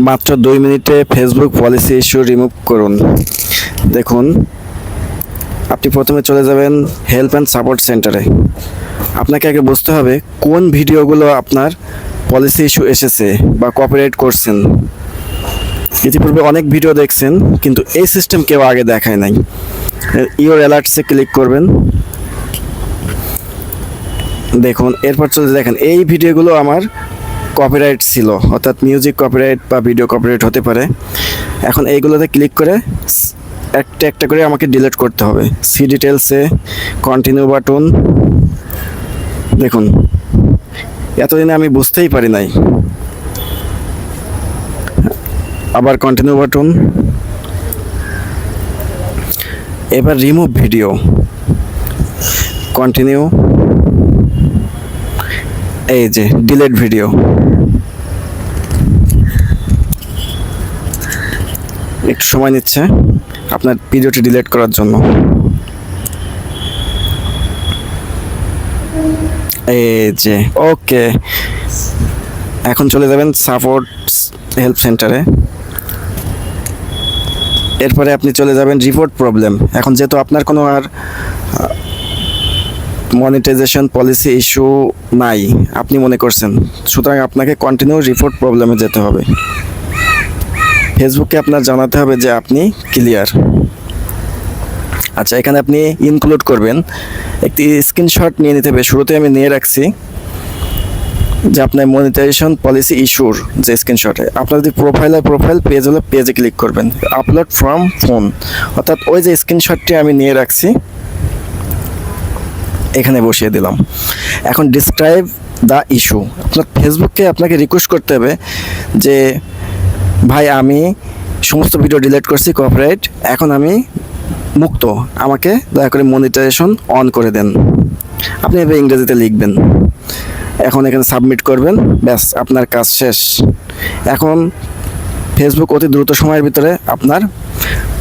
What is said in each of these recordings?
মাত্র 2 মিনিটে Facebook policy issue remove করুন। দেখুন, আপনি প্রথমে চলে যাবেন হেল্প অ্যান্ড সাপোর্ট সেন্টারে। আপনাকে আগে বুঝতে হবে কোন ভিডিওগুলো আপনার পলিসি ইস্যু এসেছে বা কপিরাইট করছেন। ইতিপূর্বে অনেক ভিডিও দেখছেন, কিন্তু এই সিস্টেম কেউ আগে দেখায় নাই। ইওর অ্যালার্টসে ক্লিক করবেন। দেখুন, এরপর চলে দেখেন এই ভিডিওগুলো আমার কপিরাইট ছিল, অর্থাৎ মিউজিক কপিরাইট বা ভিডিও কপিরাইট হতে পারে। এখন এইগুলোতে ক্লিক করে একটা একটা করে আমাকে ডিলিট করতে হবে। সি ডিটেলসে কন্টিনিউ বাটন। দেখুন, এতদিনে আমি বুঝতেই পারি নাই। আবার কন্টিনিউ বাটন। এবার রিমুভ ভিডিও, কন্টিনিউ। এই যে ডিলিট ভিডিও। একটু সময় নিচ্ছে আপনার ভিডিওটি ডিলিট করার জন্য। এই যে ওকে, এখন চলে যাবেন সাপোর্ট হেল্প সেন্টারে। এরপরে আপনি চলে যাবেন রিপোর্ট প্রবলেম। এখন যেহেতু আপনার কোনো আর মনিটাইজেশন পলিসি ইস্যু নাই আপনি মনে করছেন, সুতরাং আপনাকে কন্টিনিউ রিপোর্ট প্রবলেমে যেতে হবে। ফেসবুককে আপনার জানাতে হবে যে আপনি ক্লিয়ার। আচ্ছা, এখানে আপনি ইনক্লুড করবেন একটি স্ক্রিনশট নিয়ে নিতে হবে। শুরুতে আমি নিয়ে রাখছি যে আপনার মনিটাইজেশন পলিসি ইস্যুর যে স্ক্রিনশটে আপনার যদি প্রোফাইল পেজ হলে পেজে ক্লিক করবেন। আপলোড ফ্রম ফোন, অর্থাৎ ওই যে স্ক্রিনশটটি আমি নিয়ে রাখছি এখানে বসিয়ে দিলাম। এখন ডিসক্রাইব দ্য ইস্যু। আপনার ফেসবুককে আপনাকে রিকোয়েস্ট করতে হবে যে ভাই আমি সমস্ত ভিডিও ডিলিট করছি কপিরাইট, এখন আমি মুক্ত, আমাকে দয়া করে মনিটাইজেশন অন করে দেন। আপনি এবার ইংরেজিতে লিখবেন। এখন এখানে সাবমিট করবেন, ব্যাস আপনার কাজ শেষ। এখন ফেসবুক অতি দ্রুত সময়ের ভিতরে আপনার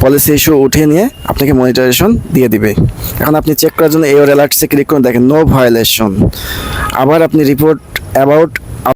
পলিসি ইস্যু উঠিয়ে নিয়ে আপনাকে মনিটাইজেশন দিয়ে দিবে। এখন আপনি চেক করার জন্য ইওর অ্যালার্টসে ক্লিক করুন, দেখেন নো ভায়োলেশন। আবার আপনি রিপোর্ট অ্যাবাউট